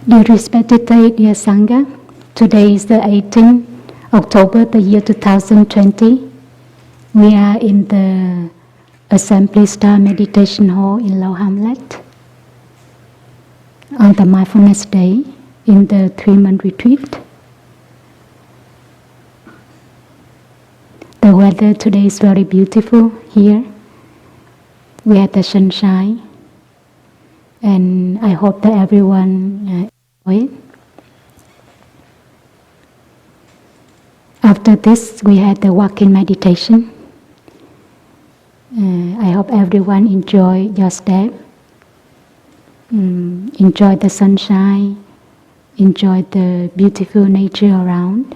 Dear respected dear Sangha, today is the 18th October, the year 2020. We are in the Assembly Star Meditation Hall in Low Hamlet on the Mindfulness Day in the 3-month retreat. The weather today is very beautiful here. We had the sunshine, and I hope that everyone enjoy it. After this, we had the walking meditation. I hope everyone enjoy your step, enjoy the sunshine, enjoy the beautiful nature around.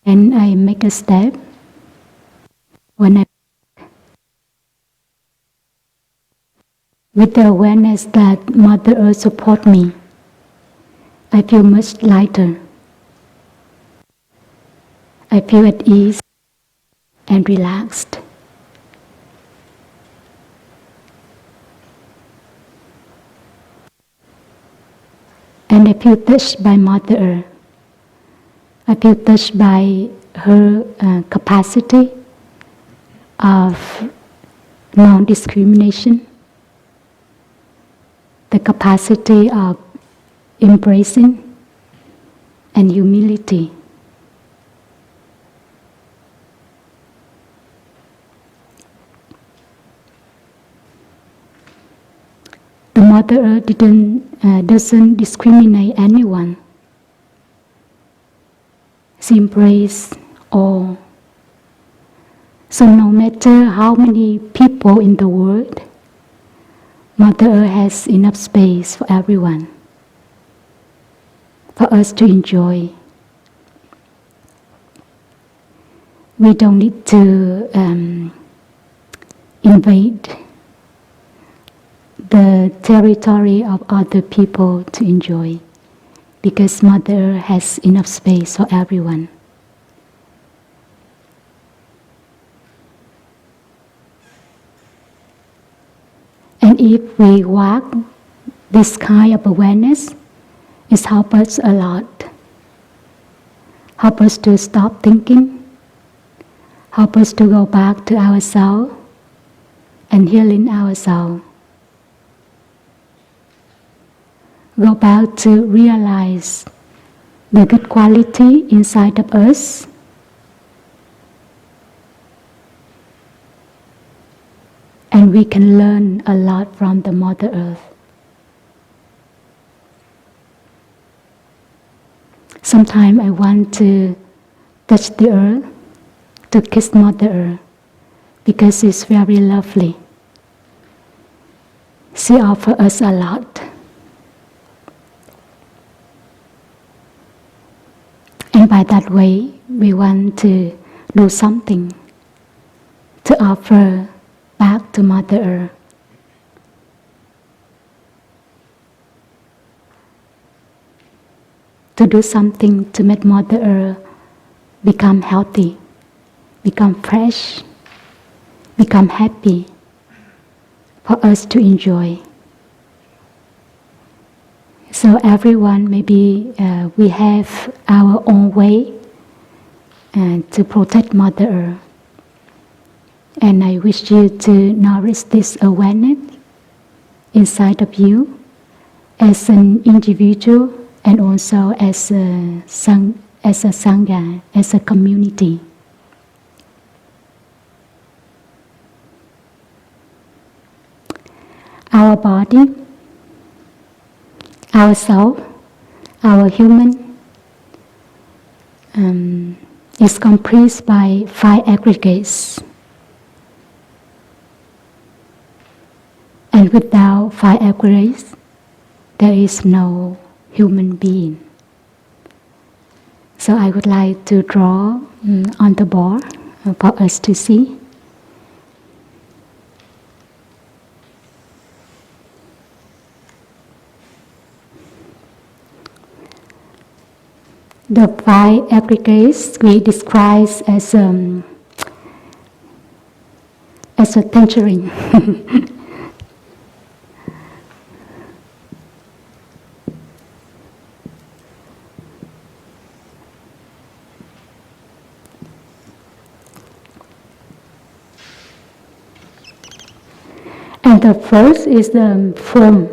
And I make a step. When I, with the awareness that Mother Earth supports me, I feel much lighter. I feel at ease and relaxed. And I feel touched by Mother Earth. I feel touched by her capacity of non-discrimination, the capacity of embracing and humility. The Mother Earth doesn't discriminate anyone. She embraces all. So no matter how many people in the world, Mother Earth has enough space for everyone, for us to enjoy. We don't need to invade the territory of other people to enjoy, because Mother Earth has enough space for everyone. And if we walk this kind of awareness, it helps us a lot. Help us to stop thinking, help us to go back to ourselves and healing ourselves. Go back to realize the good quality inside of us, and we can learn a lot from the Mother Earth. Sometimes I want to touch the earth, to kiss Mother Earth, because it's very lovely. She offers us a lot. And by that way, we want to do something to offer back to Mother Earth. To do something to make Mother Earth become healthy, become fresh, become happy, for us to enjoy. So everyone, maybe we have our own way to protect Mother Earth. And I wish you to nourish this awareness inside of you as an individual and also as a Sangha, as a community. Our body, our soul, our human is comprised by 5 aggregates. And without 5 aggregates, there is no human being. So I would like to draw on the board for us to see. The 5 aggregates we describe as as a tangerine. And the first is the form.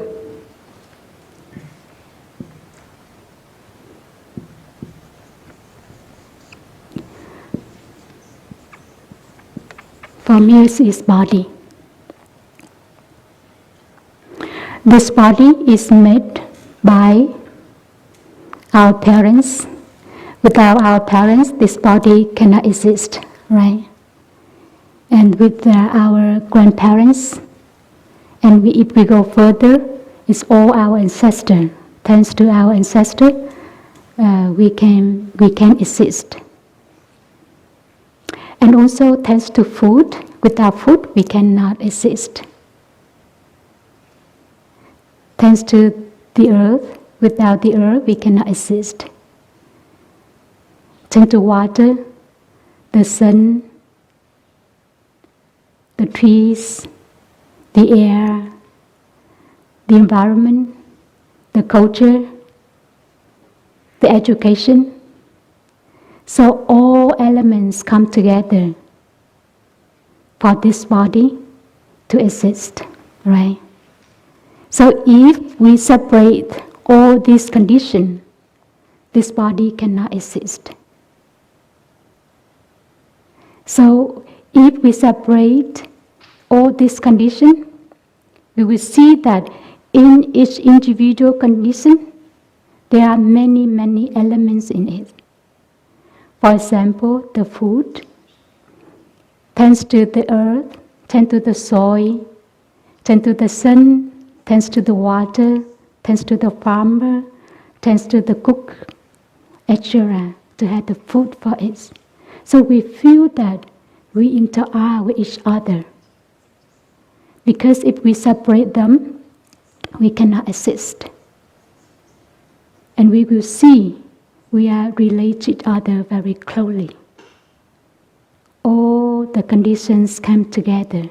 For me, is body. This body is made by our parents. Without our parents, this body cannot exist, right? And with our grandparents, and if we go further, it's all our ancestors. Thanks to our ancestors, we can exist. And also thanks to food. Without food, we cannot exist. Thanks to the earth. Without the earth, we cannot exist. Thanks to water, the sun, the trees, the air, the environment, the culture, the education. So all elements come together for this body to exist, right? So if we separate all these conditions, this body cannot exist. So if we separate all these conditions, we will see that in each individual condition, there are many, many elements in it. For example, the food, thanks to the earth, thanks to the soil, thanks to the sun, thanks to the water, thanks to the farmer, thanks to the cook, etc., to have the food for it. So we feel that we interact with each other. Because if we separate them, we cannot exist. And we will see we are related to each other very closely. All the conditions come together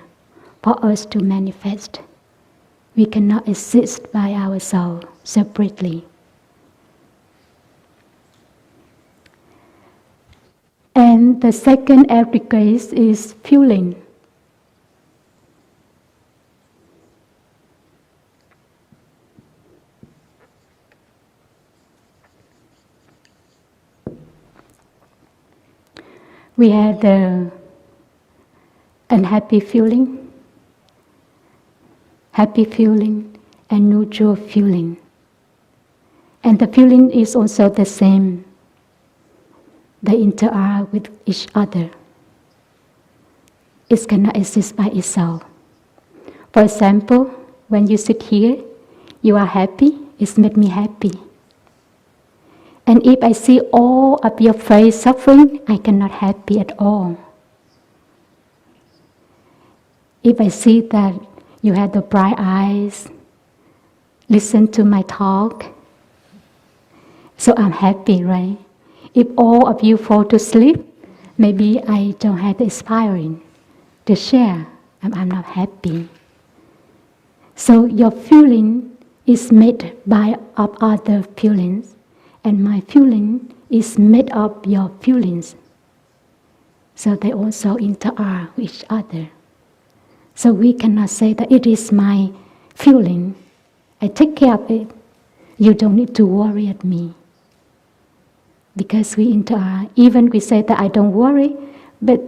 for us to manifest. We cannot exist by ourselves separately. And the second aggregate is feeling. We have the unhappy feeling, happy feeling, and neutral feeling. And the feeling is also the same. They interact with each other. It cannot exist by itself. For example, when you sit here, you are happy, it makes me happy. And if I see all of your face suffering, I cannot happy at all. If I see that you have the bright eyes, listen to my talk, so I'm happy, right? If all of you fall to sleep, maybe I don't have the inspiring to share, and I'm not happy. So your feeling is made by of other feelings. And my feeling is made of your feelings. So they also interact with each other. So we cannot say that it is my feeling. I take care of it. You don't need to worry at me. Because we interact. Even we say that I don't worry, but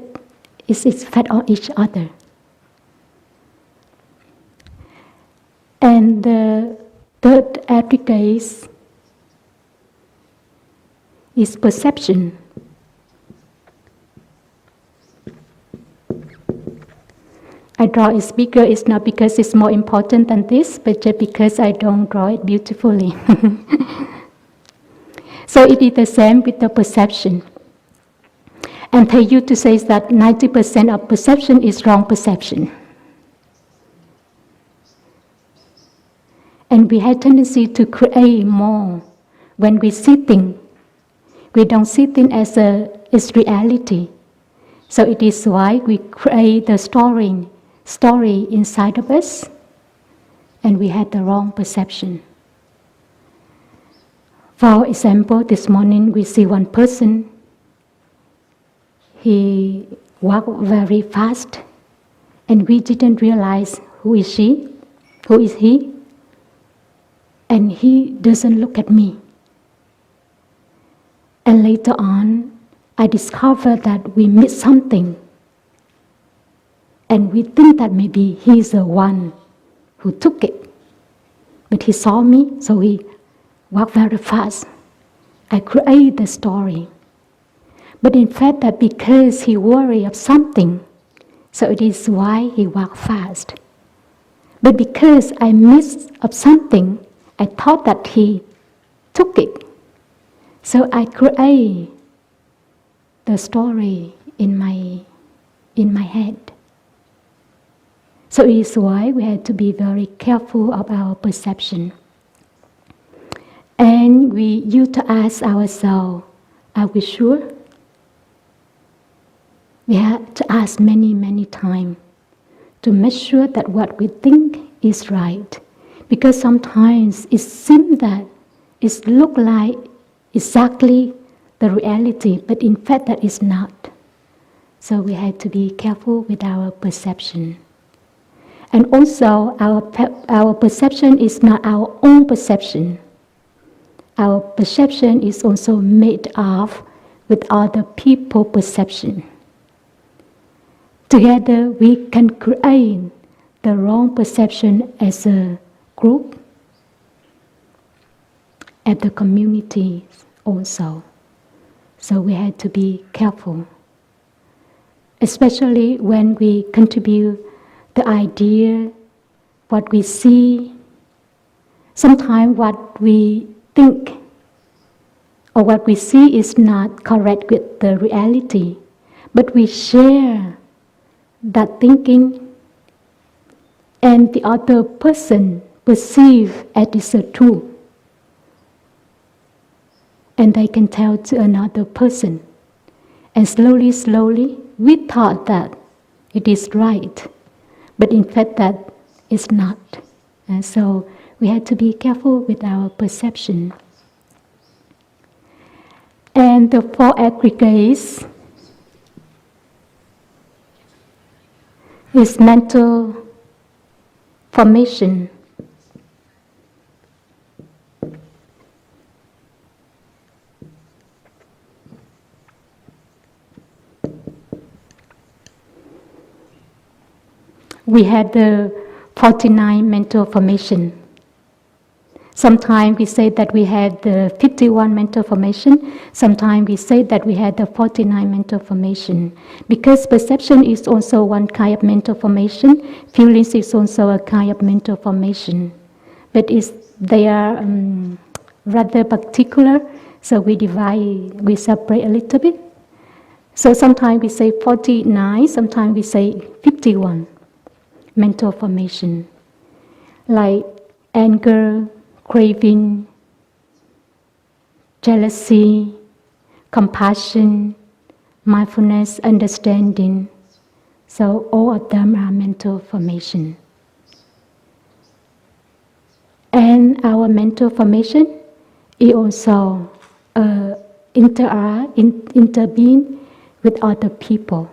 it's fed on each other. And the third aggregate is perception. I draw it bigger, it's not because it's more important than this, but just because I don't draw it beautifully. So it is the same with the perception. And they used to say that 90% of perception is wrong perception. And we have tendency to create more when we see things. We don't see things as reality. So it is why we create the story story inside of us, and we had the wrong perception. For example, this morning we see one person. He walked very fast, and we didn't realize who is he, and he doesn't look at me. And later on, I discovered that we missed something, and we think that maybe he's the one who took it. But he saw me, so he walked very fast. I created the story. But in fact, that because he worried of something, so it is why he walked fast. But because I missed of something, I thought that he took it. So I create the story in my head. So it is why we have to be very careful of our perception. And we used to ask ourselves, are we sure? We have to ask many, many times to make sure that what we think is right. Because sometimes it seems that it looks like exactly the reality, but in fact that is not. So we have to be careful with our perception. And also our perception is not our own perception. Our perception is also made of with other people's perception. Together we can create the wrong perception as a group, as the community also. So we have to be careful, especially when we contribute the idea, what we see. Sometimes what we think or what we see is not correct with the reality, but we share that thinking, and the other person perceive as is a truth, and they can tell to another person, and slowly we thought that it is right, but in fact that is not. And so we have to be careful with our perception. And the four aggregates is mental formation. We had the 49 mental formation. Sometimes we say that we had the 51 mental formation. Sometimes we say that we had the 49 mental formation. Because perception is also one kind of mental formation, feelings is also a kind of mental formation. But they are rather particular, so we separate a little bit. So sometimes we say 49, sometimes we say 51 mental formation. Like anger, craving, jealousy, compassion, mindfulness, understanding. So all of them are mental formation. And our mental formation is also interbeing with other people.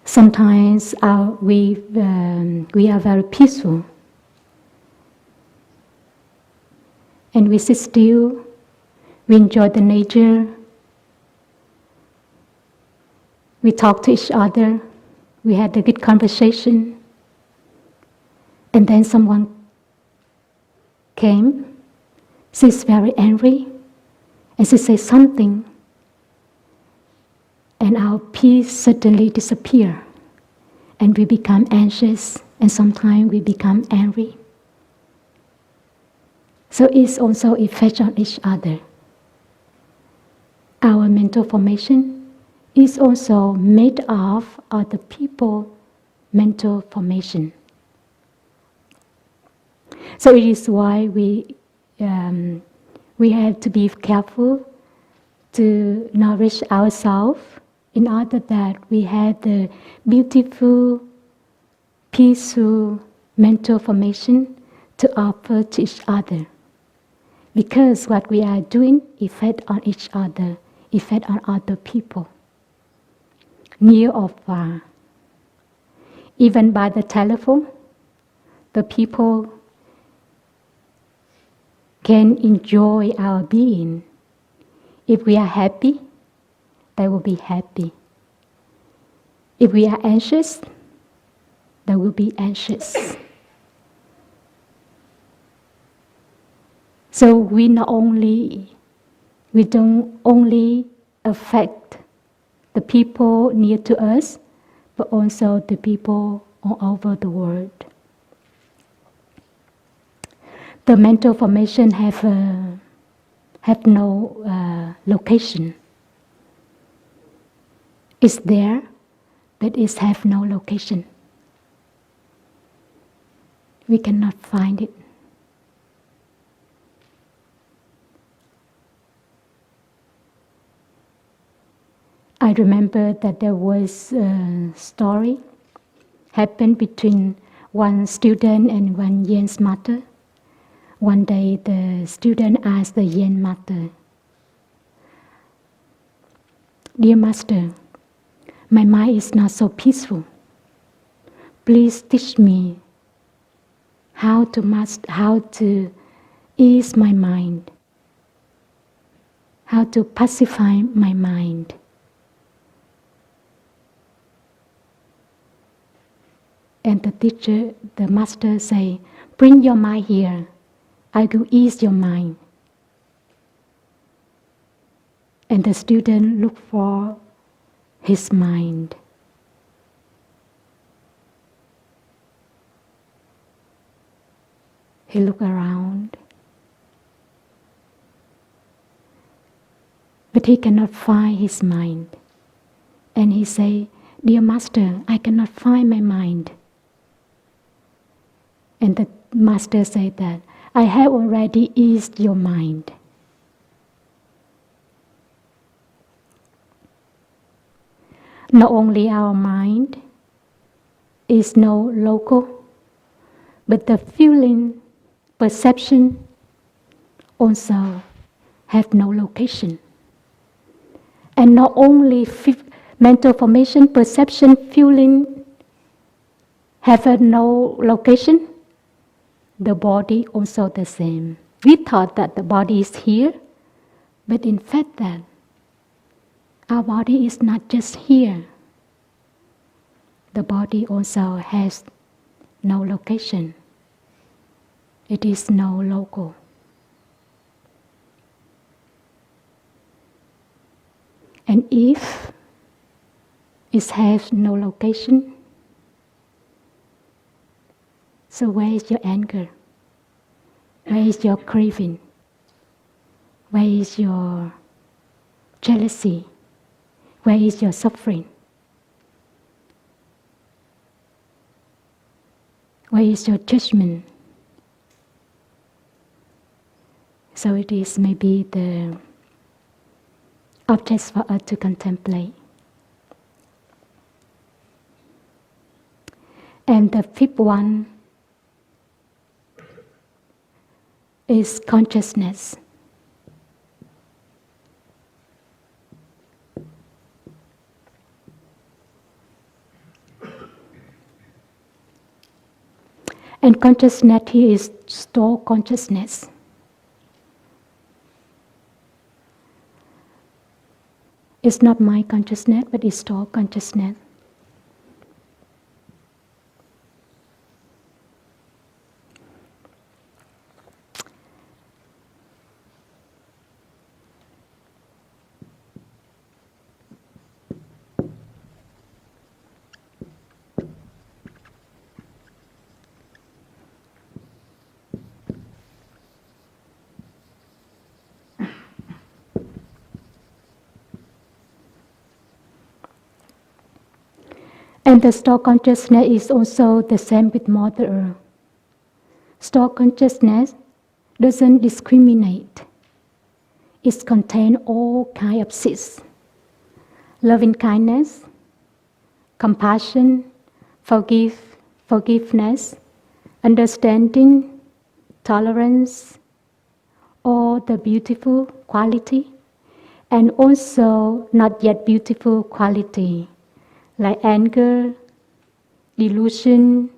Sometimes we are very peaceful, and we sit still, we enjoy the nature, we talk to each other, we had a good conversation, and then someone came, she's very angry, and she says something, and our peace suddenly disappears. And we become anxious, and sometimes we become angry. So it's also effect on each other. Our mental formation is also made of other people's mental formation. So it is why we have to be careful to nourish ourselves in order that we have the beautiful, peaceful mental formation to offer to each other. Because what we are doing affects on each other, affects on other people, near or far. Even by the telephone, the people can enjoy our being. If we are happy, they will be happy. If we are anxious, they will be anxious. So we don't only affect the people near to us, but also the people all over the world. The mental formation have no location. It's there, but it have no location. We cannot find it. I remember that there was a story happened between one student and one Zen master. One day the student asked the Zen master, "Dear master, my mind is not so peaceful. Please teach me how to ease my mind, how to pacify my mind." And the master say, "Bring your mind here. I will ease your mind." And the student looked for his mind. He looked around, but he cannot find his mind. And he say, "Dear master, I cannot find my mind." And the master said that, "I have already eased your mind." Not only our mind is no local, but the feeling, perception also have no location. And not only mental formation, perception, feeling have no location, the body also the same. We thought that the body is here, but in fact that our body is not just here. The body also has no location. It is no local. And if it has no location, so where is your anger? Where is your craving? Where is your jealousy? Where is your suffering? Where is your judgment? So it is maybe the objects for us to contemplate. And the fifth one is consciousness. And consciousness here is stored consciousness. It's not my consciousness, but it's stored consciousness. And the stored consciousness is also the same with Mother Earth. Stored consciousness doesn't discriminate. it contains all kinds of seeds. Loving kindness, compassion, forgiveness, understanding, tolerance, all the beautiful quality, and also not yet beautiful quality like anger, delusion,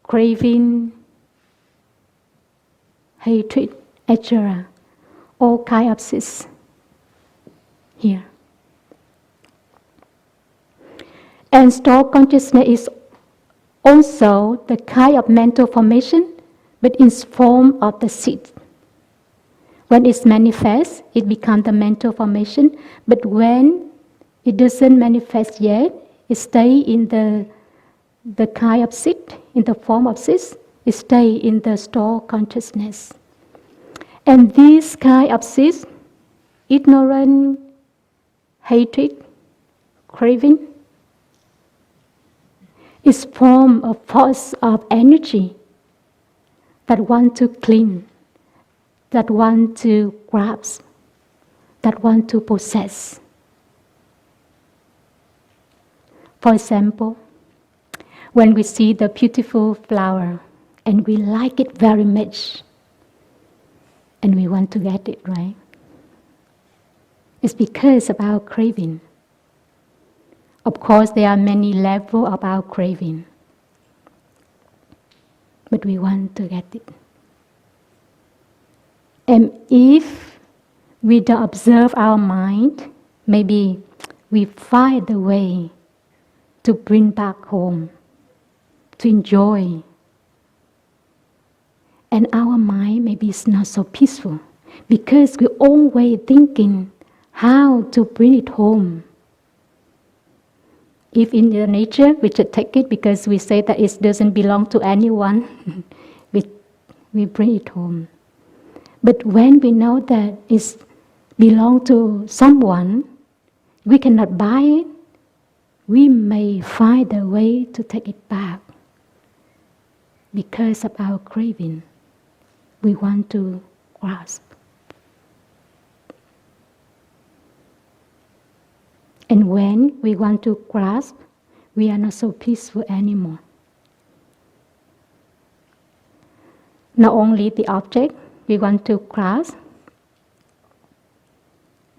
craving, hatred, etc. All kinds of sins here. And stored consciousness is also the kind of mental formation, but in form of the seed. When it's manifest, it becomes the mental formation, but when it doesn't manifest yet, it stays in the kind of seed, in the form of seed, it stays in the stored consciousness. And this kind of seed, ignorance, hatred, craving, is form a force of energy that want to cling, that want to grasp, that want to possess. For example, when we see the beautiful flower and we like it very much and we want to get it, right? It's because of our craving. Of course, there are many levels of our craving, but we want to get it. And if we don't observe our mind, maybe we find a way to bring back home, to enjoy. And our mind maybe is not so peaceful because we're always thinking how to bring it home. If in the nature, we should take it because we say that it doesn't belong to anyone, we bring it home. But when we know that it belongs to someone, we cannot buy it, we may find a way to take it back because of our craving. We want to grasp. And when we want to grasp, we are not so peaceful anymore. Not only the object we want to grasp,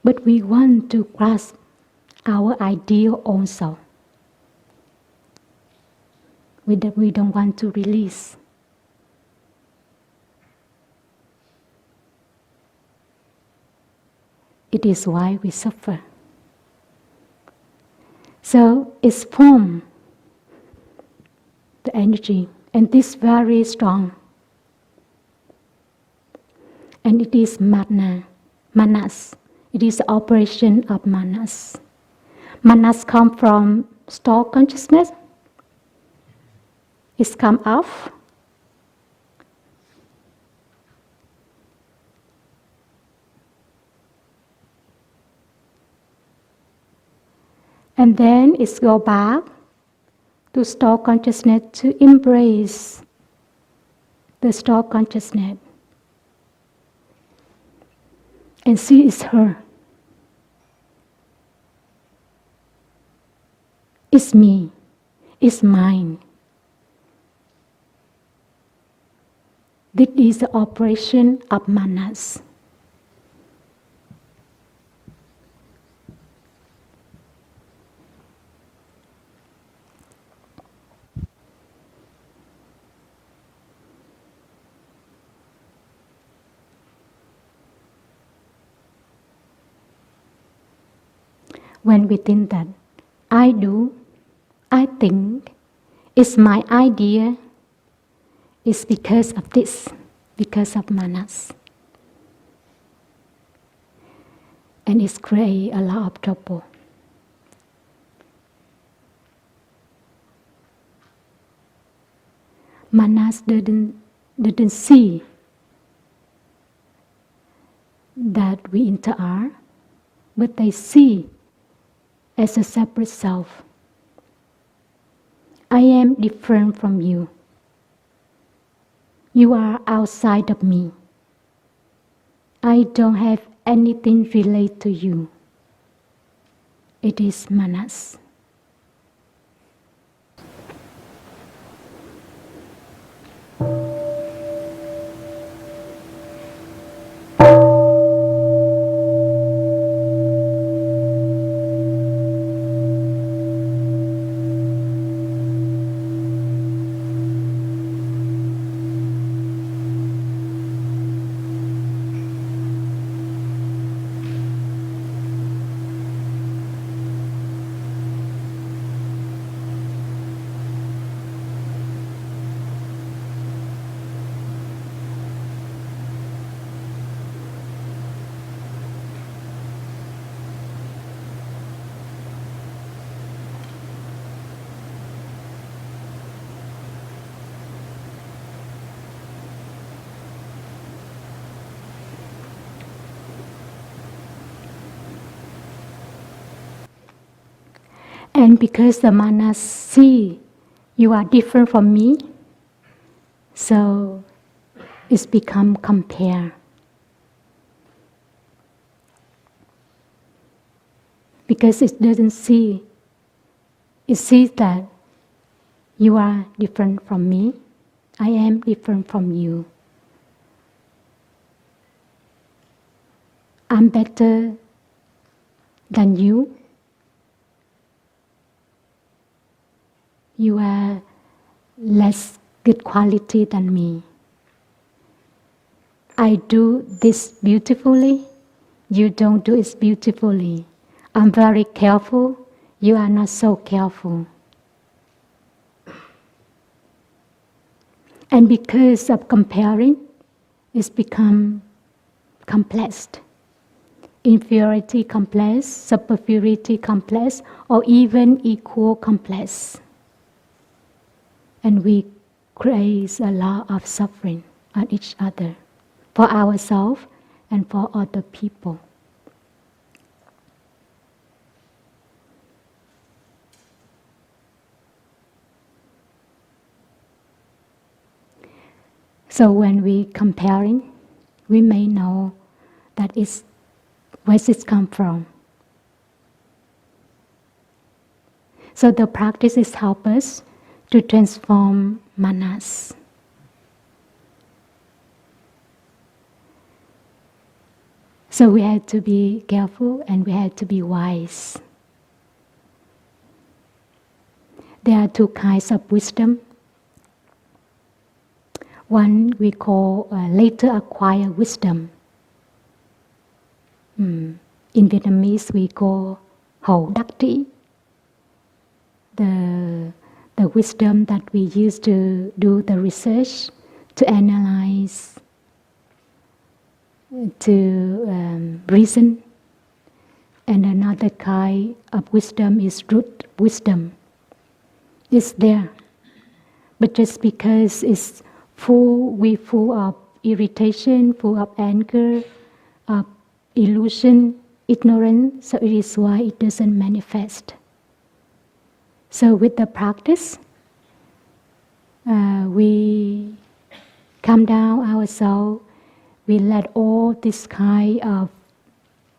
but we want to grasp our ideal also. We don't want to release. It is why we suffer. So it's form, the energy, and this very strong. And it is manas. It is the operation of manas. Manas come from stored consciousness. It's come off. And then it's go back to stored consciousness to embrace the stored consciousness. And see it's her. It's me. It's mine. This is the operation of manas. When we think that I do, I think, it's my idea, it's because of this, because of manas. And it's create a lot of trouble. Manas didn't see that we interact, but they see as a separate self. I am different from you. You are outside of me. I don't have anything related to you. It is manas. And because the manas see you are different from me, so it's become compare. Because it doesn't see, it sees that you are different from me, I am different from you. I'm better than you. You are less good quality than me. I do this beautifully, you don't do it beautifully. I'm very careful, you are not so careful. And because of comparing, it's become complex. Inferiority complex, superiority complex, or even equal complex. And we create a lot of suffering on each other, for ourselves and for other people. So when we comparing, we may know that it's where it come from. So the practices help us to transform manas. So we have to be careful and we have to be wise. There are two kinds of wisdom. One we call later acquired wisdom. In Vietnamese we call hậu đắc trí. The wisdom that we use to do the research, to analyze, to reason. And another kind of wisdom is root wisdom. It's there. But just because it's we're full of irritation, full of anger, of illusion, ignorance, so it is why it doesn't manifest. So with the practice, we calm down ourselves, we let all this kind of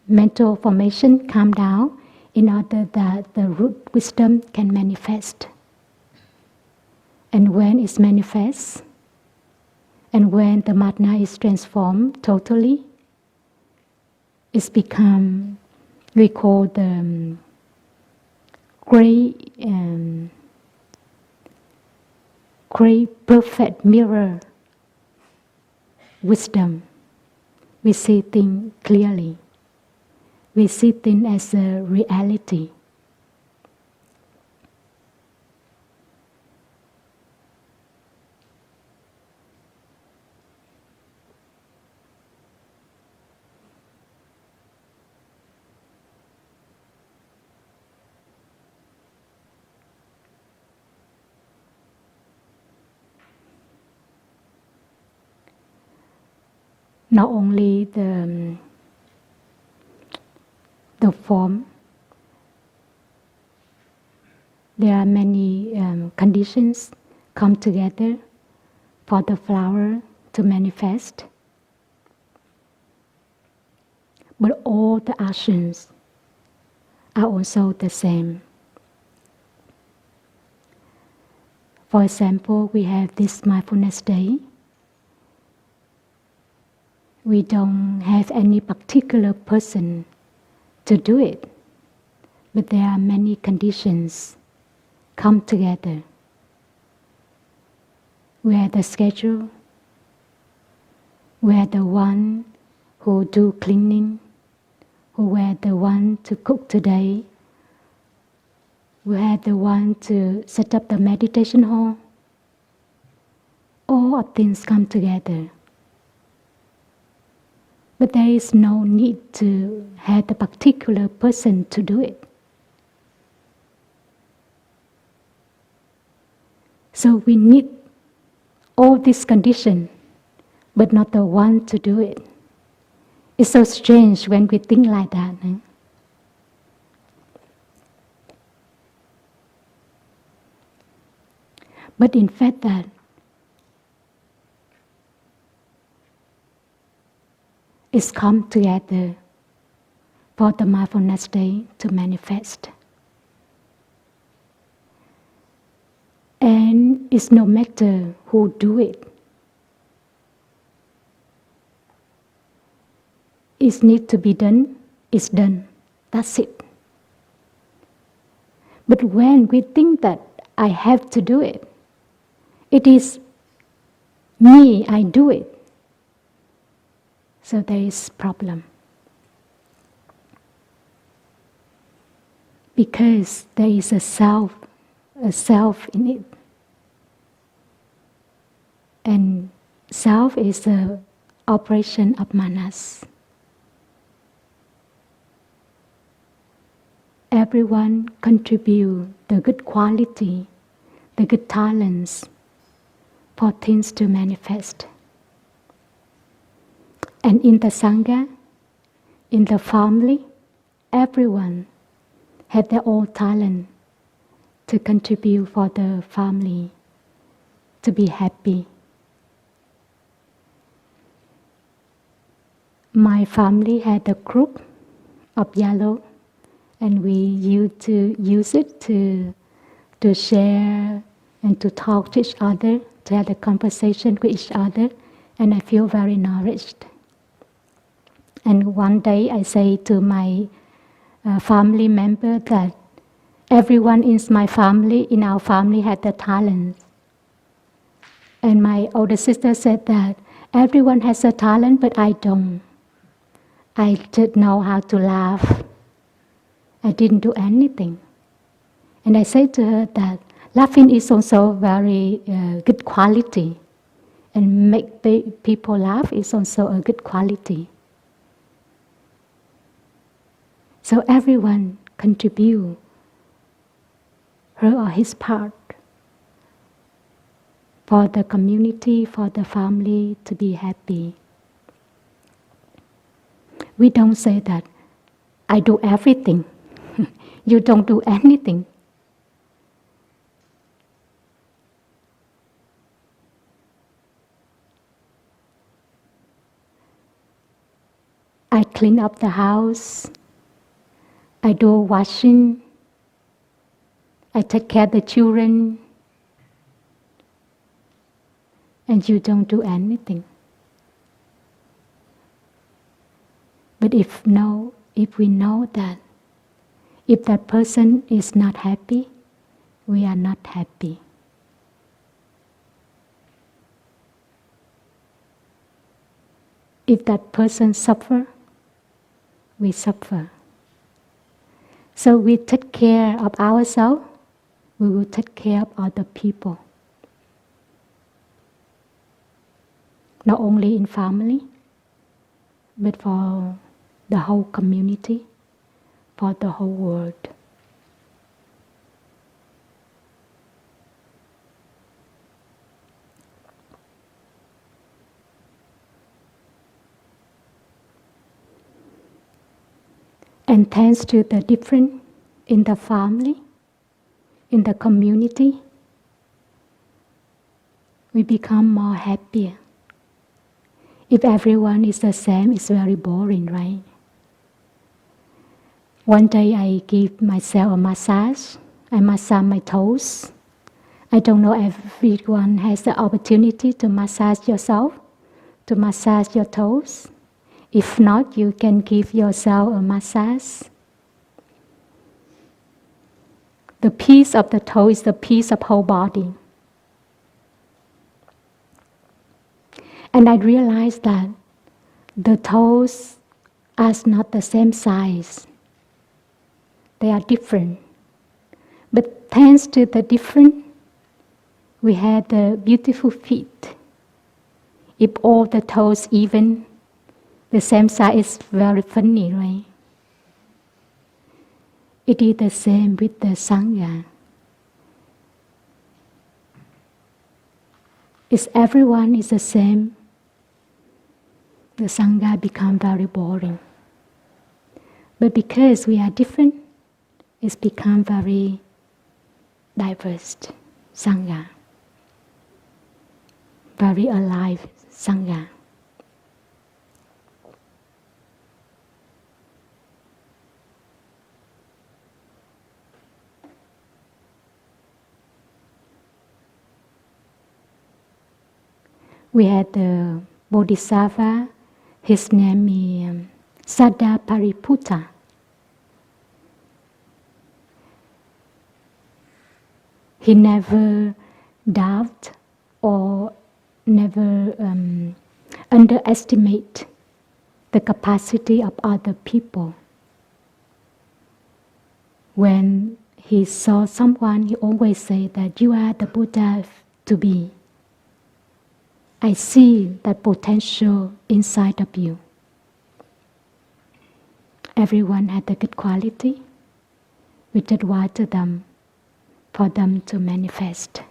mental formation calm down in order that the root wisdom can manifest. And when it manifests, and when the mana is transformed totally, it's become, we call the great perfect mirror wisdom. We see things clearly. We see things as a reality. Not only the form, there are many conditions come together for the flower to manifest. but all the actions are also the same. For example, we have this mindfulness day. We don't have any particular person to do it, but there are many conditions come together. We are the schedule, we are the one who do cleaning, who were the one to cook today, we are the one to set up the meditation hall. All of things come together. But there is no need to have the particular person to do it. So we need all these conditions, but not the one to do it. It's so strange when we think like that. Eh? But in fact that it's come together for the mindfulness day to manifest. And it's no matter who do it. It needs to be done, it's done. That's it. But when we think that I have to do it, it is me, I do it. So there is problem. Because there is a self in it. And self is the operation of manas. Everyone contribute the good quality, the good talents for things to manifest. And in the Sangha, in the family, everyone has their own talent to contribute for the family to be happy. My family had a group of yellow, and we used to use it to share and to talk to each other, to have a conversation with each other, and I feel very nourished. And one day I say to my family member that everyone in my family, in our family, had the talent. And my older sister said that everyone has a talent, but I don't. I didn't know how to laugh. I didn't do anything. And I said to her that laughing is also very good quality. And make people laugh is also a good quality. So everyone contribute her or his part for the community, for the family to be happy. We don't say that I do everything. You don't do anything. I clean up the house. I do washing. I take care of the children. And you don't do anything. But if we know that if that person is not happy, we are not happy. If that person suffer, we suffer. So we take care of ourselves, we will take care of other people. Not only in family, but for the whole community, for the whole world. And thanks to the difference in the family, in the community, we become more happier. If everyone is the same, it's very boring, right? One day I give myself a massage. I massage my toes. I don't know if everyone has the opportunity to massage yourself, to massage your toes. If not, you can give yourself a massage. The peace of the toe is the peace of whole body. And I realized that the toes are not the same size. They are different. But thanks to the different, we have the beautiful feet. If all the toes even, the same size is very funny, right? It is the same with the Sangha. If everyone is the same, the Sangha becomes very boring. But because we are different, it's become very diverse Sangha. Very alive Sangha. We had the Bodhisattva, his name is Sada Pariputta. He never doubt or never underestimate the capacity of other people. When he saw someone, he always said that you are the Buddha to be. I see that potential inside of you. Everyone had a good quality. We just water them for them to manifest.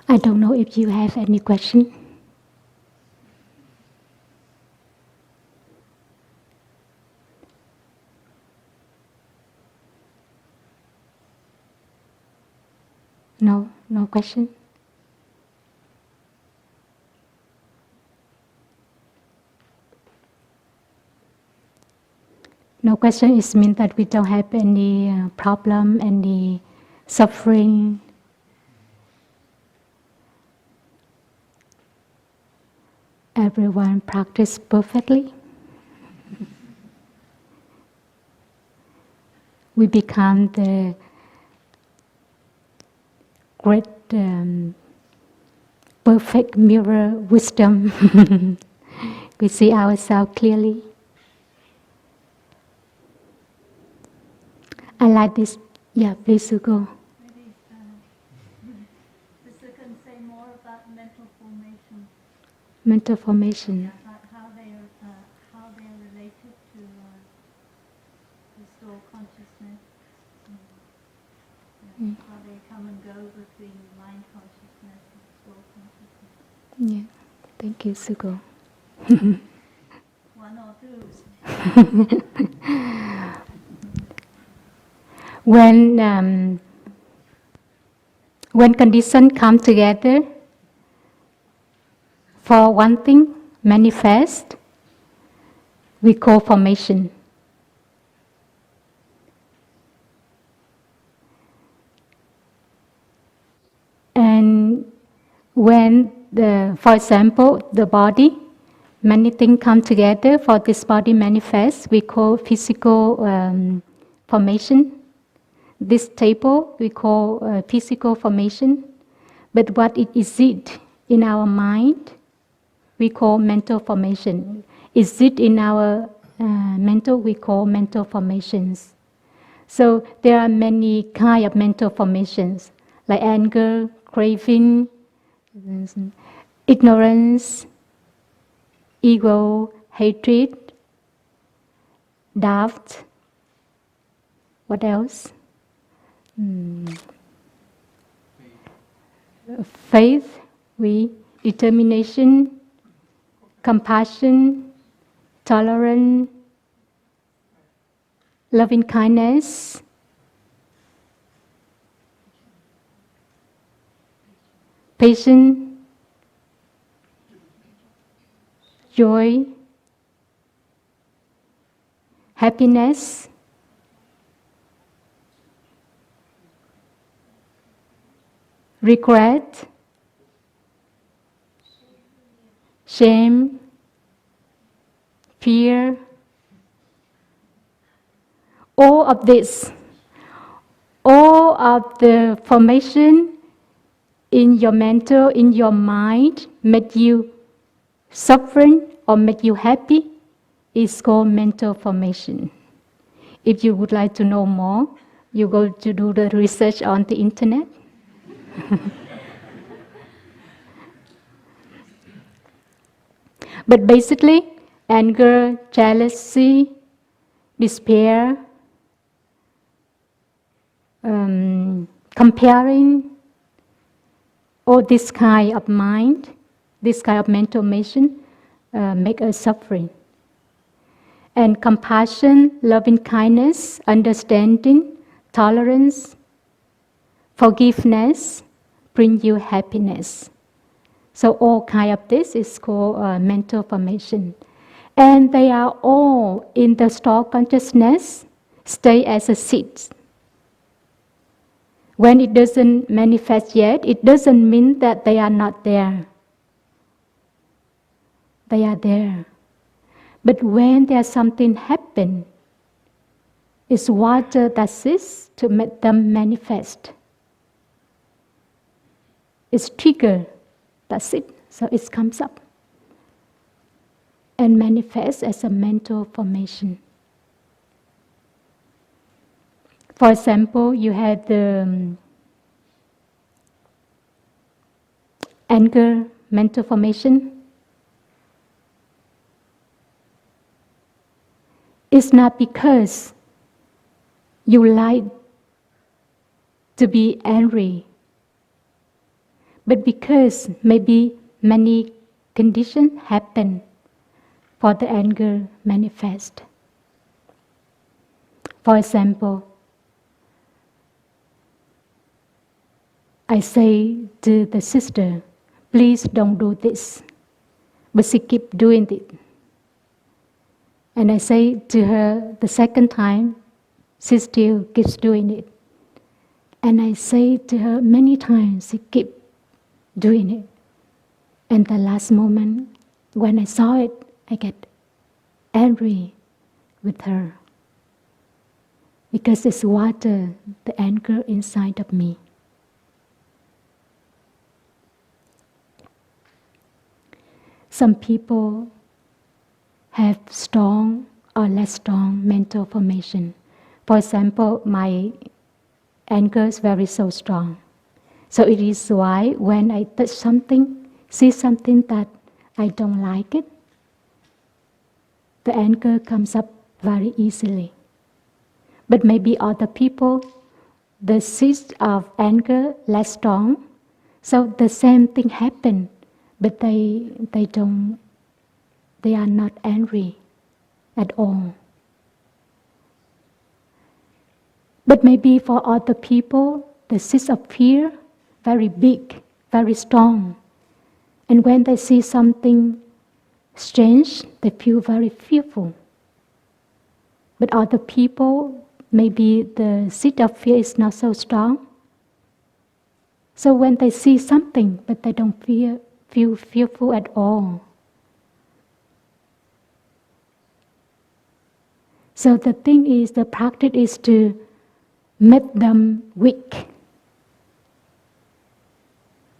I don't know if you have any question. No question. No question is mean that we don't have any problem, any suffering. Everyone practice perfectly. We become the great perfect mirror wisdom. We see ourselves clearly. I like this. Yeah, please go. Maybe the second say more about mental formation. Mental formation. About how they are related to the soul consciousness. How they come and go between mind consciousness and soul consciousness. Yeah, thank you, Sugo. One or two. When conditions come together for one thing manifest, we call formation. And when, for example, the body many things come together for this body manifest. We call physical formation. This table we call physical formation. But what is it in our mind? We call mental formation. Is it in our mental? We call mental formations. So there are many kinds of mental formations, like anger, craving, ignorance, ego, hatred, doubt. What else? Faith, determination, compassion, tolerance, loving kindness, patience, joy, happiness, regret, shame, fear. All of this, all of the formation in your mental, in your mind, make you suffering or make you happy, is called mental formation. If you would like to know more, you go to do the research on the internet. But basically, anger, jealousy, despair, comparing, all this kind of mind, this kind of mental formation, make us suffering. And compassion, loving kindness, understanding, tolerance, forgiveness bring you happiness. So all kind of this is called mental formation. And they are all in the stored consciousness, stay as a seed. When it doesn't manifest yet, it doesn't mean that they are not there. They are there. But when there's something happen, it's water that sits to make them manifest. It's trigger, that's it. So it comes up and manifests as a mental formation. For example, you had the anger mental formation. It's not because you like to be angry, but because maybe many conditions happen for the anger manifest. For example, I say to the sister, please don't do this. But she keep doing it. And I say to her the second time, she still keeps doing it. And I say to her many times, she keep doing it. And the last moment, when I saw it, I get angry with her. Because it's water, the anger inside of me. Some people have strong or less strong mental formation. For example, my anger is very so strong. So it is why when I touch something, see something that I don't like it, the anger comes up very easily. But maybe other people, the seeds of anger less strong, so the same thing happen, but they are not angry at all. But maybe for other people, the seeds of fear very big, very strong. And when they see something strange, they feel very fearful. But other people, maybe the seed of fear is not so strong. So when they see something, but they don't feel fearful at all. So the thing is, the practice is to make them weak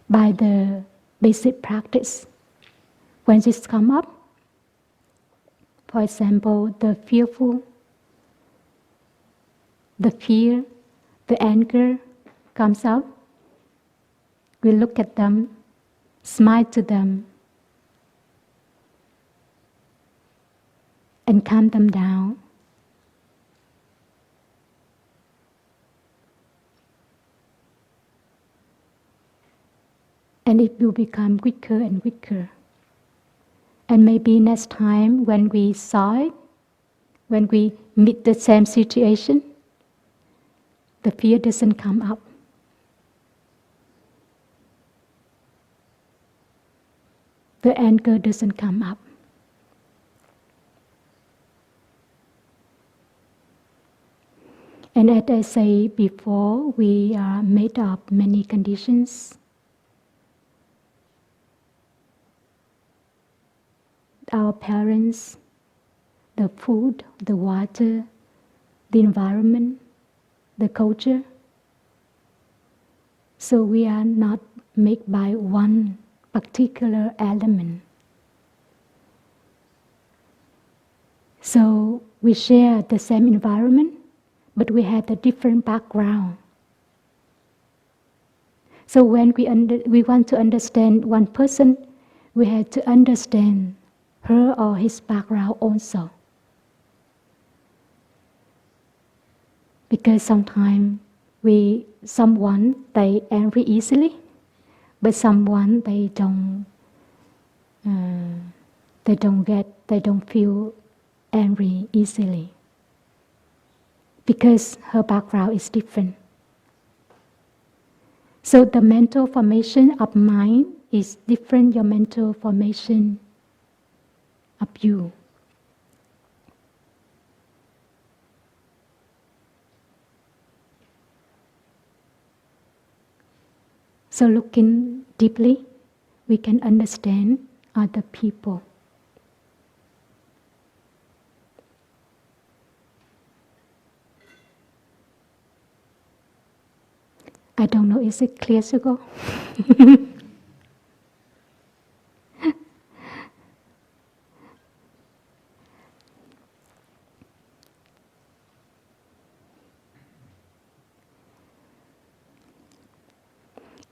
by the basic practice. When this come up, for example, the fearful, the fear, the anger comes up, we look at them, smile to them, and calm them down. And it will become weaker and weaker. And maybe next time when we saw it, when we meet the same situation, the fear doesn't come up. The anger doesn't come up. And as I said before, we are made of many conditions. Our parents, the food, the water, the environment, the culture. So we are not made by one particular element. So we share the same environment, but we have a different background. So when we want to understand one person, we have to understand her or his background also. Because sometimes someone they angry easily, but someone they don't feel angry easily. Because her background is different. So the mental formation of mind is different your mental formation of you. So looking deeply, we can understand other people. I don't know, is it clear to go?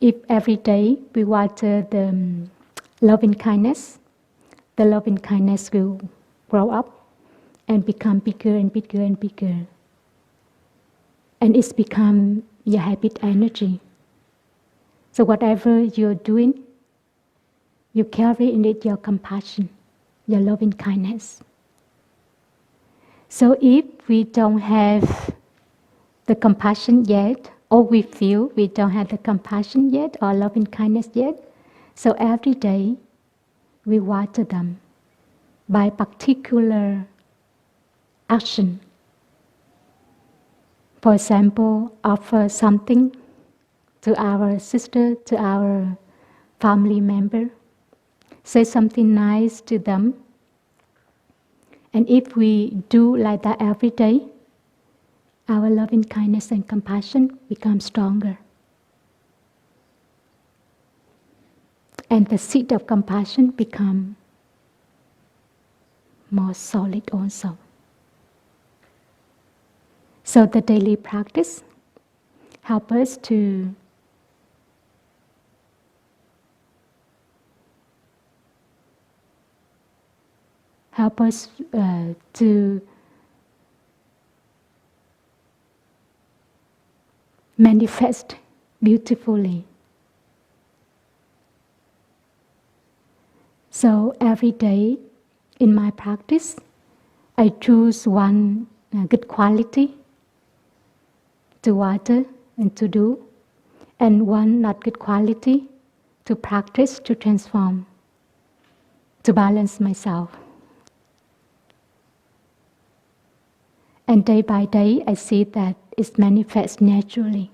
If every day we water the loving kindness, the loving kindness will grow up and become bigger and bigger and bigger. And it's become your habit energy. So whatever you're doing, you carry in it your compassion, your loving kindness. So if we don't have the compassion yet, or we feel we don't have the compassion yet or loving kindness yet, so every day we water them by particular action. For example, offer something to our sister, to our family member, say something nice to them. And if we do like that every day, our loving kindness and compassion become stronger. And the seed of compassion become more solid also. So the daily practice help us to manifest beautifully. So every day in my practice, I choose one good quality to water and to do, and one not good quality to practice, to transform, to balance myself. And day by day, I see that it manifests naturally.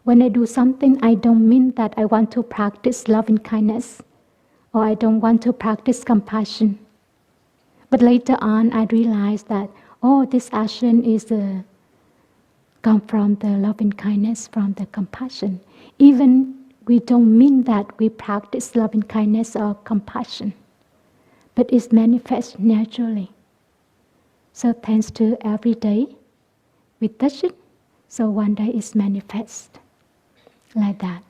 When I do something, I don't mean that I want to practice loving kindness, or I don't want to practice compassion. But later on, I realized that, oh, this action is come from the loving kindness, from the compassion. Even we don't mean that we practice loving kindness or compassion, but it's manifest naturally. So thanks to every day we touch it, so one day it's manifest like that.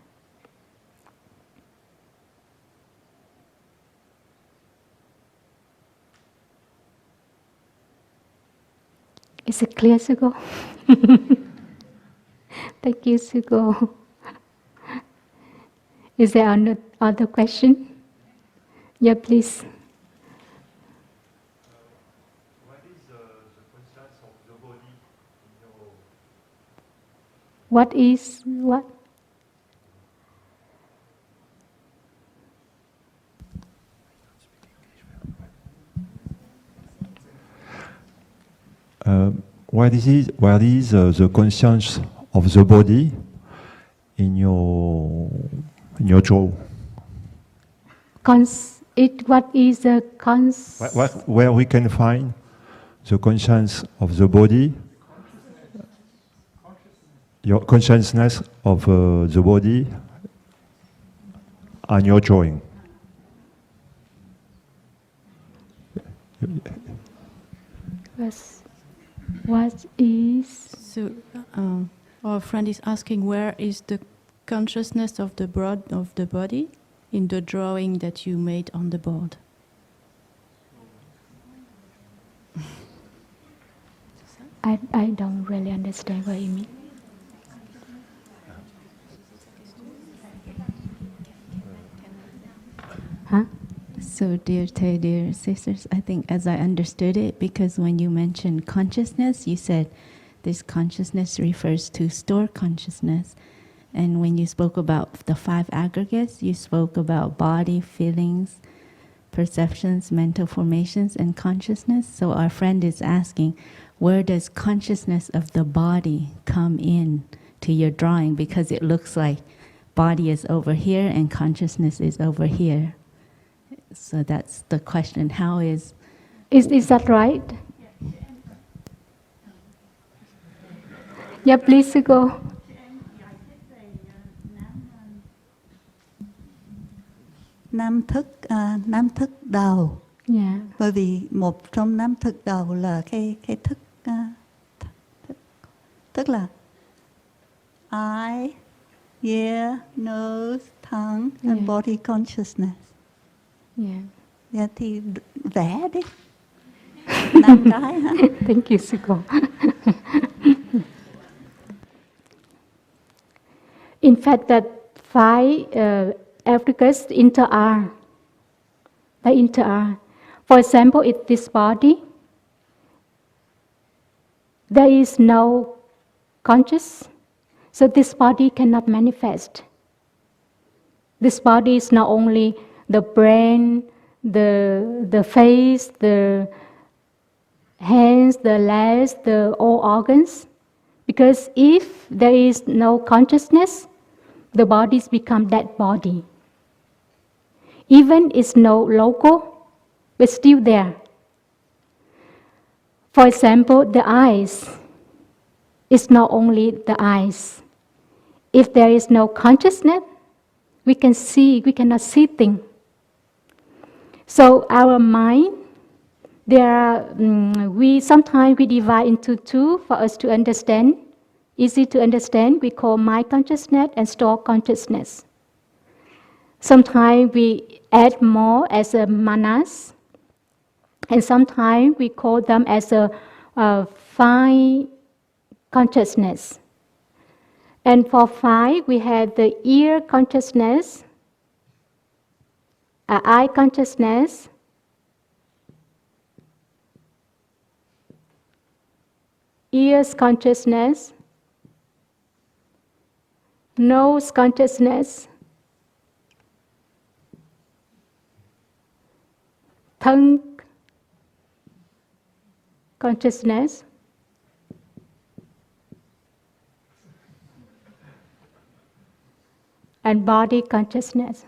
Is it clear, Sugo? Thank you, Sugo. Is there other question? Yeah, please. What is the conscience of the body in your... What is what? What is the conscience of the body in your jaw? What is the Where we can find the conscience of the body, your consciousness of the body on your drawing? What is? So, our friend is asking, where is the consciousness of the body in the drawing that you made on the board? I don't really understand what you mean. Huh? So, dear Tay, dear sisters, I think as I understood it, because when you mentioned consciousness, you said this consciousness refers to stored consciousness. And when you spoke about the 5 aggregates, you spoke about body, feelings, perceptions, mental formations, and consciousness. So our friend is asking, where does consciousness of the body come in to your drawing? Because it looks like body is over here and consciousness is over here. So that's the question. How is... Is that right? Yeah, please go. Năm thức đầu. Yeah. Bởi vì một trong năm thức đầu là cái thức tức là eye, ear, nose, tongue and body consciousness. Yeah. Yeah, thì vẽ đi. 5 cái hả? Thank you, Sugo. In fact, that 5 aggregates interact. They interact. For example, in this body, there is no conscious, so this body cannot manifest. This body is not only the brain, the face, the hands, the legs, all organs. Because if there is no consciousness, the bodies become dead body. Even it's no logo, but still there. For example, the eyes. It's not only the eyes. If there is no consciousness, we cannot see things. So our mind, sometimes we divide into 2 for us to understand. Easy to understand, we call mind consciousness and stored consciousness. Sometimes we add more as a manas, and sometimes we call them as a fine consciousness. And for 5, we have the ear consciousness, eye consciousness, ears consciousness, nose consciousness, tongue consciousness, and body consciousness.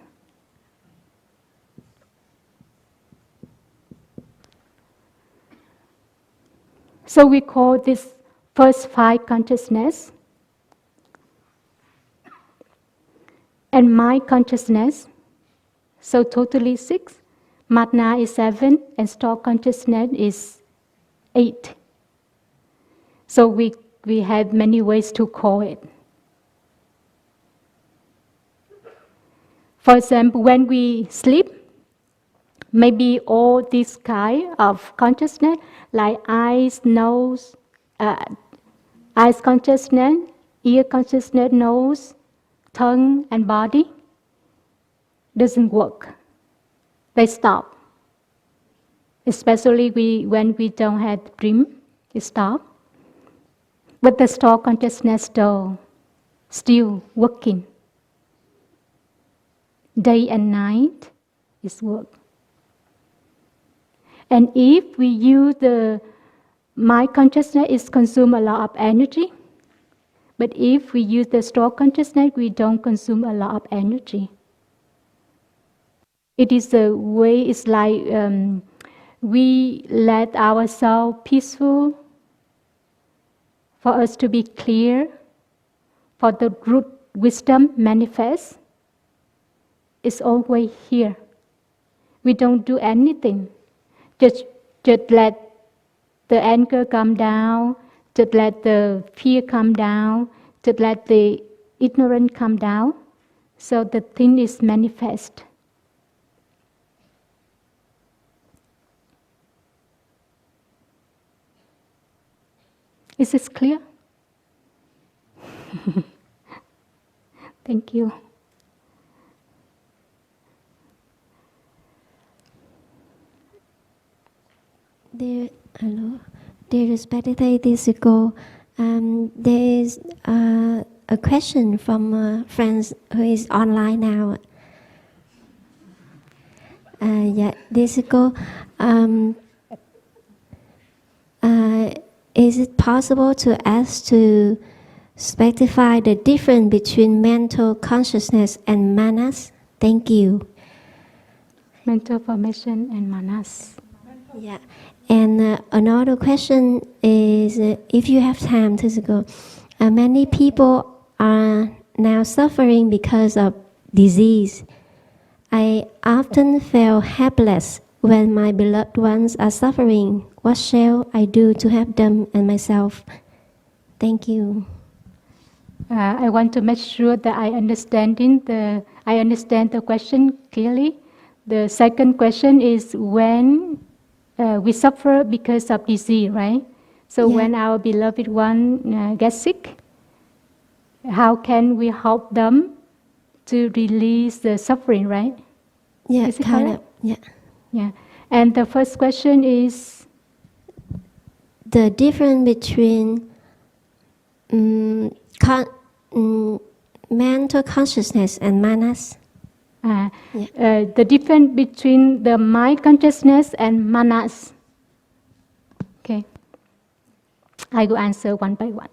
So we call this first 5 consciousness. And mind consciousness, so totally 6. Matna is 7, and stored consciousness is 8. So we have many ways to call it. For example, when we sleep, maybe all these kind of consciousness, like eyes, nose, eyes consciousness, ear consciousness, nose, tongue, and body, doesn't work. They stop. Especially when we don't have dream, it stops. But the stored consciousness still working. Day and night is work. And if we use the mind consciousness, it consumes a lot of energy. But if we use the stored consciousness, we don't consume a lot of energy. It is a way, it's like we let ourselves peaceful, for us to be clear, for the root wisdom manifest. It's always here. We don't do anything. Just let the anger come down, just let the fear come down, just let the ignorance come down, so the thing is manifest. Is this clear? Thank you. Dear respected disciple, there is a question from a friend who is online now. Disciple, is it possible to ask to specify the difference between mental consciousness and manas? Thank you. Mental formation and manas. Yeah. And another question is, if you have time to go, many people are now suffering because of disease. I often feel helpless when my beloved ones are suffering. What shall I do to help them and myself? Thank you. I want to make sure that I understand the question clearly. The second question is when we suffer because of disease, right? So Yeah. when our beloved one gets sick, how can we help them to release the suffering, right? Yeah, Is it kind correct? of. Yeah. Yeah. And the first question is The difference between mental consciousness and manas. the difference between the mind consciousness and manas. Okay. I will answer one by one.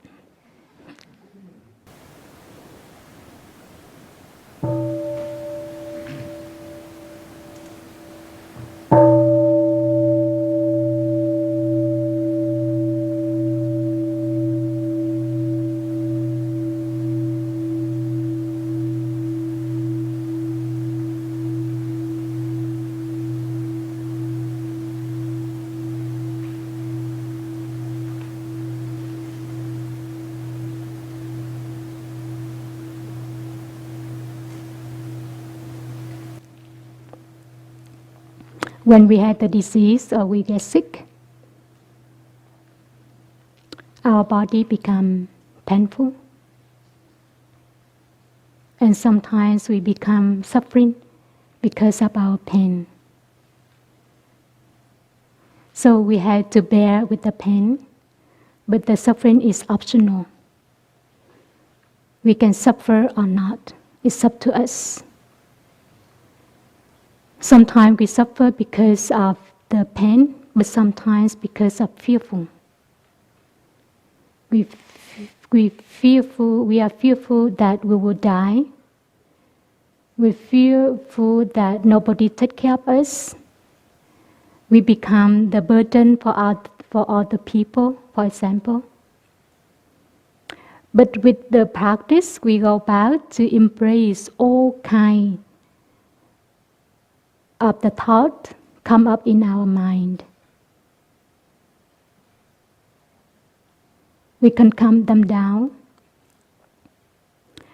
When we have the disease or we get sick, our body becomes painful. And sometimes we become suffering because of our pain. So we have to bear with the pain, but the suffering is optional. We can suffer or not. It's up to us. Sometimes we suffer because of the pain, but sometimes because of fearful. We are fearful that we will die. We're fearful that nobody takes care of us. We become the burden for other people, for example. But with the practice, we go back to embrace all kinds of the thought come up in our mind. We can calm them down.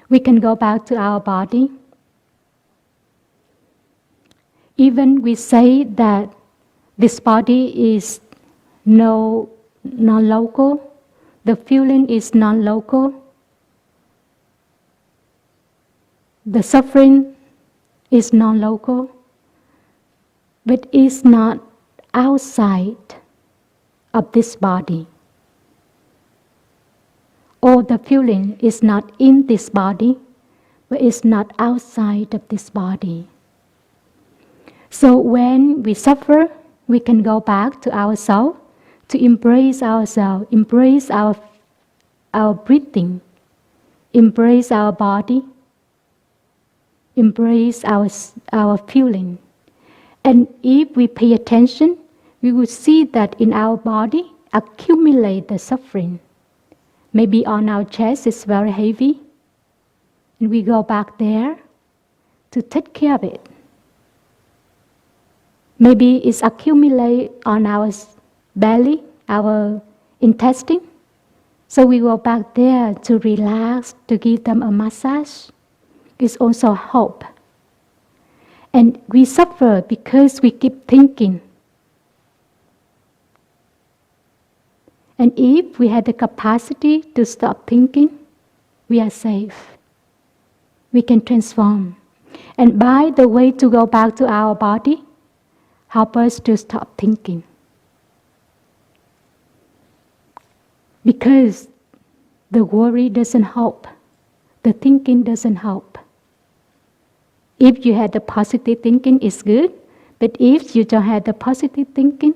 We can go back to our body. Even we say that this body is non-local, the feeling is non-local, the suffering is non-local, but it's not outside of this body. Or the feeling is not in this body, but it's not outside of this body. So when we suffer, we can go back to ourselves, to embrace ourselves, embrace our breathing, embrace our body, embrace our feeling. And if we pay attention, we will see that in our body accumulate the suffering. Maybe on our chest it's very heavy, and we go back there to take care of it. Maybe it's accumulate on our belly, our intestine. So we go back there to relax, to give them a massage. It's also hope. And we suffer because we keep thinking. And if we had the capacity to stop thinking, we are safe. We can transform. And by the way to go back to our body, help us to stop thinking. Because the worry doesn't help. The thinking doesn't help. If you had the positive thinking, it's good. But if you don't have the positive thinking,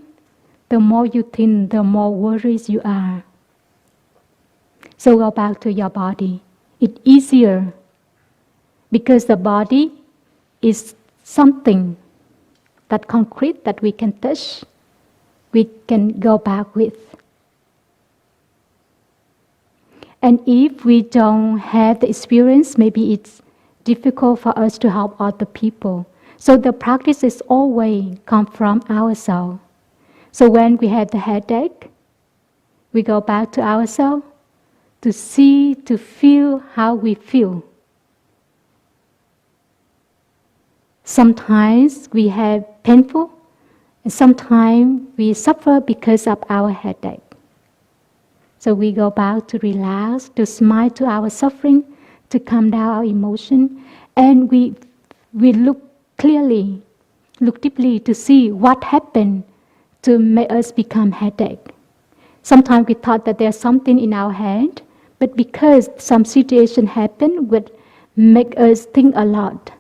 the more you think, the more worries you are. So go back to your body. It's easier because the body is something that concrete that we can touch, we can go back with. And if we don't have the experience, maybe it's difficult for us to help other people. So the practice is always come from ourselves. So when we have the headache, we go back to ourselves to see, to feel how we feel. Sometimes we have painful, and sometimes we suffer because of our headache. So we go back to relax, to smile to our suffering, to calm down our emotion, and we look clearly, look deeply to see what happened to make us become headache. Sometimes we thought that there's something in our head, but because some situation happened, would make us think a lot.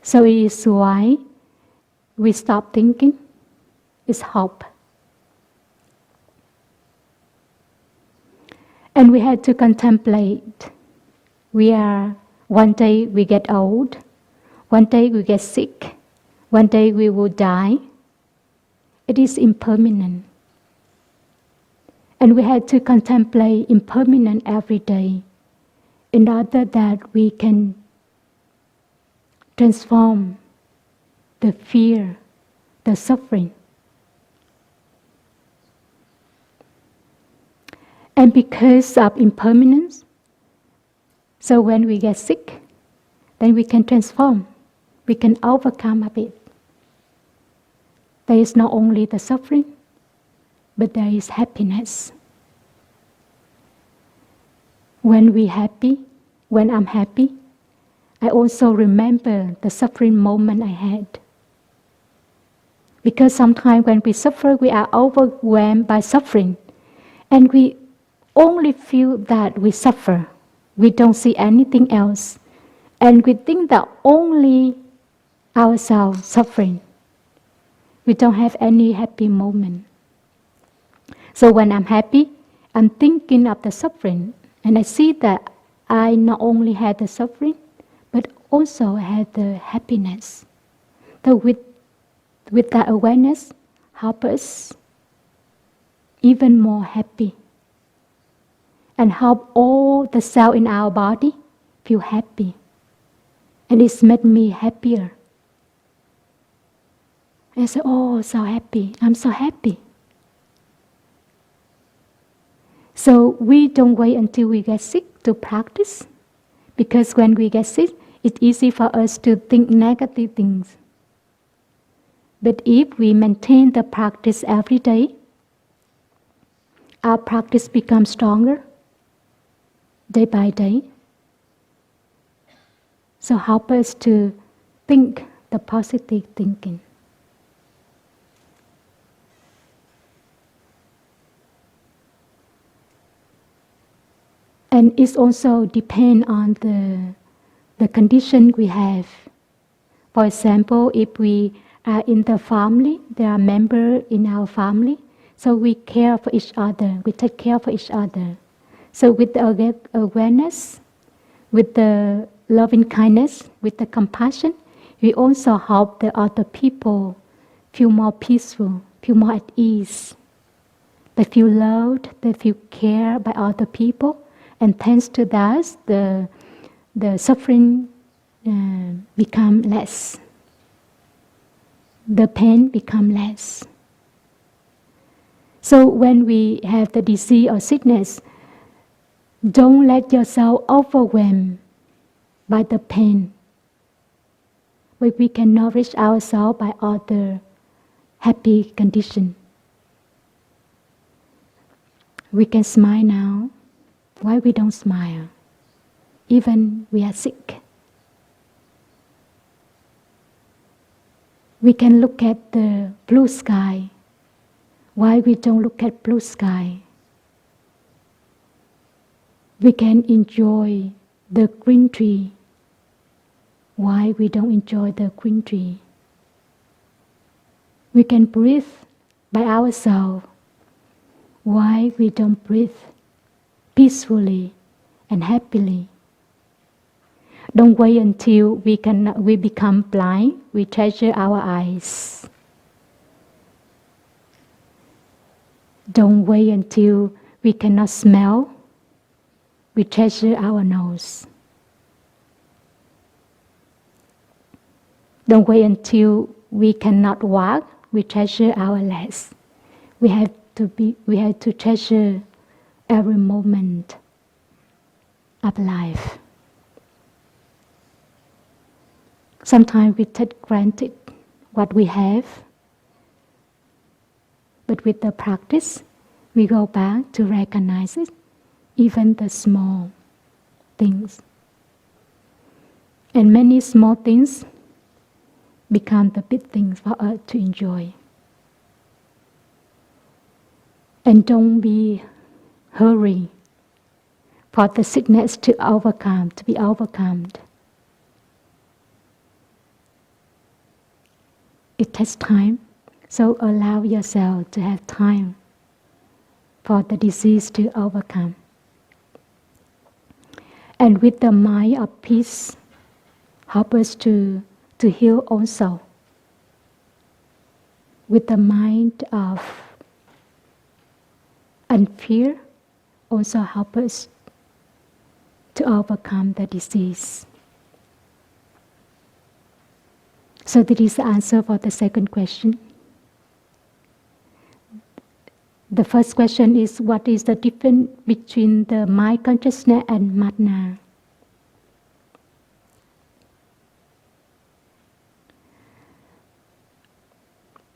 So it is why we stop thinking. It's hope. And we had to contemplate. One day we get old, one day we get sick, one day we will die. It is impermanent. And we had to contemplate impermanent every day in order that we can transform the fear, the suffering. And because of impermanence, so when we get sick, then we can transform. We can overcome a bit. There is not only the suffering, but there is happiness. When we're happy, when I'm happy, I also remember the suffering moment I had. Because sometimes when we suffer, we are overwhelmed by suffering. And we only feel that we suffer. We don't see anything else. And we think that only ourselves suffering. We don't have any happy moment. So when I'm happy, I'm thinking of the suffering. And I see that I not only had the suffering, but also had the happiness. So with that awareness, help us even more happy. And help all the cells in our body feel happy. And it's made me happier. I said, oh, so happy. I'm so happy. So we don't wait until we get sick to practice. Because when we get sick, it's easy for us to think negative things. But if we maintain the practice every day, our practice becomes stronger day by day. So help us to think the positive thinking. And it also depends on the condition we have. For example, if we are in the family, there are members in our family, so we care for each other, we take care for each other. So with the awareness, with the loving kindness, with the compassion, we also help the other people feel more peaceful, feel more at ease. They feel loved, they feel cared by other people. And thanks to that, the suffering become less. The pain become less. So when we have the disease or sickness, don't let yourself overwhelmed by the pain. But we can nourish ourselves by other happy conditions. We can smile now. Why we don't smile? Even we are sick. We can look at the blue sky. Why we don't look at blue sky? We can enjoy the green tree. Why we don't enjoy the green tree? We can breathe by ourselves. Why we don't breathe peacefully and happily? Don't wait until we become blind. We treasure our eyes. Don't wait until we cannot smell. We treasure our nose. Don't wait until we cannot walk. We treasure our legs. We have to treasure every moment of life. Sometimes we take granted what we have, but with the practice, we go back to recognize it, even the small things. And many small things become the big things for us to enjoy. And don't be hurry for the sickness to be overcome. It takes time, so allow yourself to have time for the disease to overcome. And with the mind of peace, help us to heal also. With the mind of fear, also help us to overcome the disease. So this is the answer for the second question. The first question is, what is the difference between the mind consciousness and madna?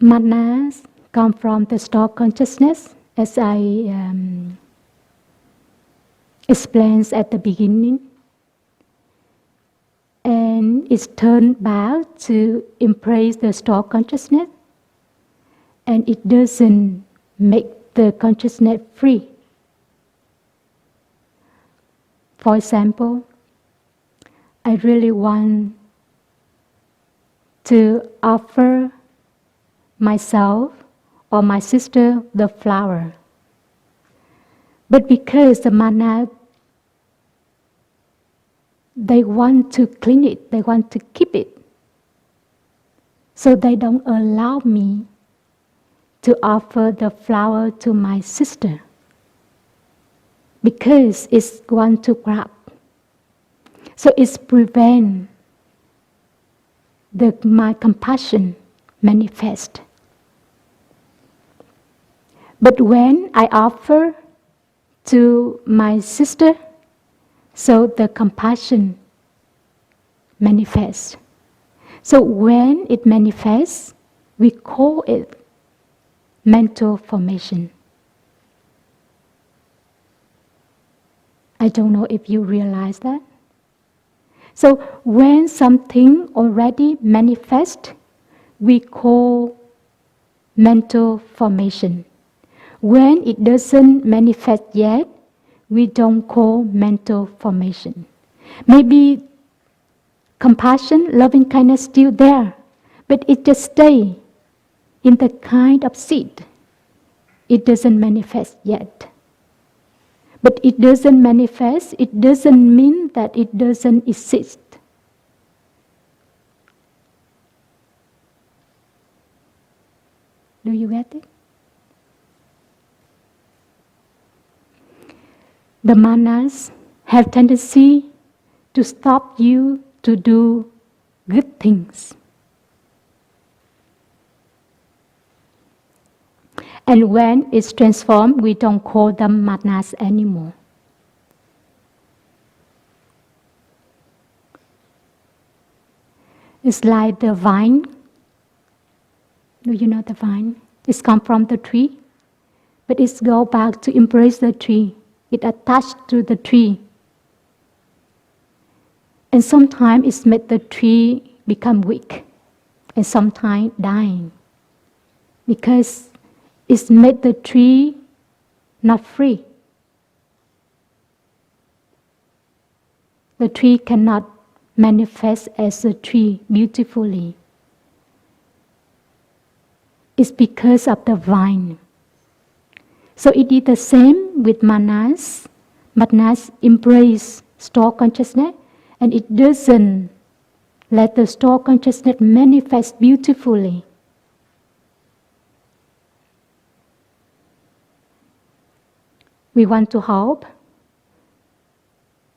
Madnas come from the stored consciousness, as I explained at the beginning. And it's turned back to embrace the stored consciousness, and it doesn't make the consciousness free. For example, I really want to offer myself or my sister the flower. But because the mana, they want to clean it, they want to keep it. So they don't allow me to offer the flower to my sister because it's want to grab. So it's prevent my compassion manifest. But when I offer to my sister, so the compassion manifests. So when it manifests, we call it mental formation. I don't know if you realize that. So when something already manifests, we call mental formation. When it doesn't manifest yet, we don't call mental formation. Maybe compassion, loving kindness still there, but it just stays in the kind of seed. It doesn't manifest yet. But it doesn't manifest, it doesn't mean that it doesn't exist. Do you get it? The manas have tendency to stop you to do good things. And when it's transformed, we don't call them manas anymore. It's like the vine. Do you know the vine? It's come from the tree, but it's go back to embrace the tree. It attached to the tree. And sometimes it's made the tree become weak, and sometimes dying, because it's made the tree not free. The tree cannot manifest as a tree beautifully. It's because of the vine. So it is the same with manas. Manas embrace store consciousness, and it doesn't let the store consciousness manifest beautifully. We want to help.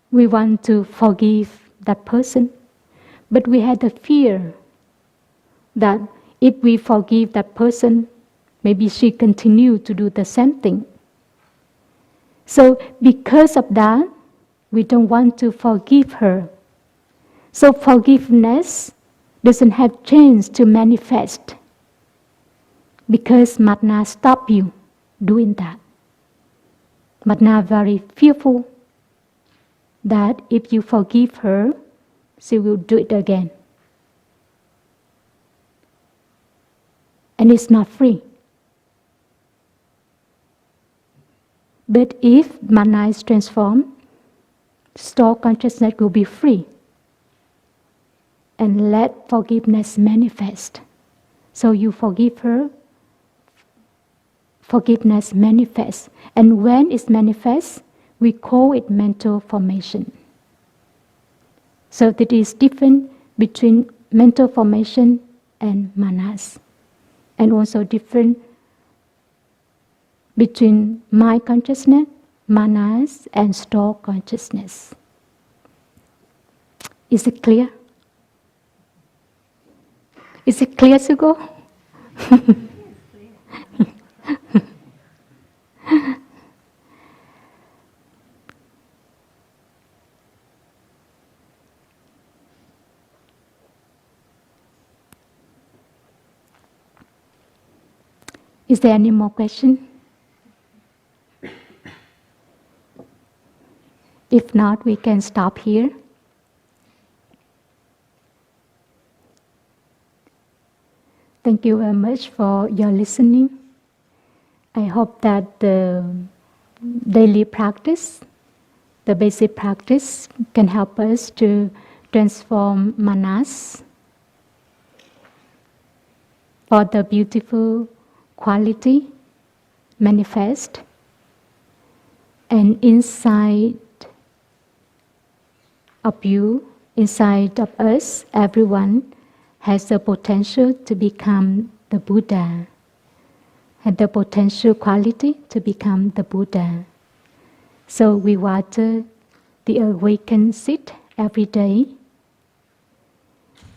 We want to forgive that person. But we had the fear that if we forgive that person, maybe she continue to do the same thing. So because of that, we don't want to forgive her. So forgiveness doesn't have chance to manifest because Matna stop you doing that. Matna very fearful that if you forgive her, she will do it again. And it's not free. But if Mana is transformed, store consciousness will be free and let forgiveness manifest. So you forgive her, forgiveness manifests. And when it manifests, we call it mental formation. So that is different between mental formation and manas. And also different between mind consciousness, manas, and store consciousness. Is it clear? Is it clear, Sugo? Is there any more question? If not, we can stop here. Thank you very much for your listening. I hope that the daily practice, the basic practice, can help us to transform manas for the beautiful quality manifest, and inside of you, inside of us, everyone has the potential to become the Buddha, had the potential quality to become the Buddha. So we water the awakened seed every day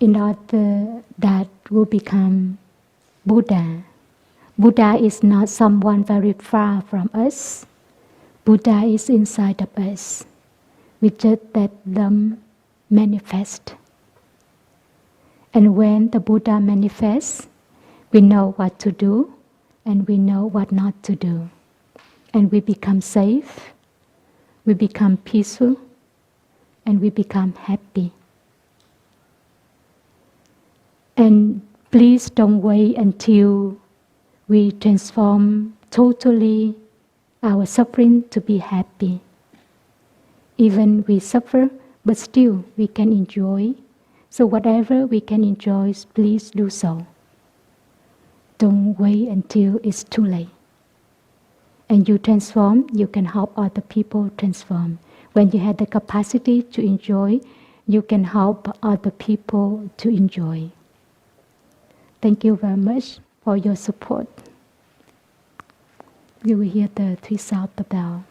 in order that will become Buddha. Buddha is not someone very far from us. Buddha is inside of us. We just let them manifest. And when the Buddha manifests, we know what to do and we know what not to do. And we become safe, we become peaceful, and we become happy. And please don't wait until we transform totally our suffering to be happy. Even we suffer, but still we can enjoy. So whatever we can enjoy, please do so. Don't wait until it's too late. And you transform, you can help other people transform. When you have the capacity to enjoy, you can help other people to enjoy. Thank you very much for your support. You will hear the 3 sound of the bell.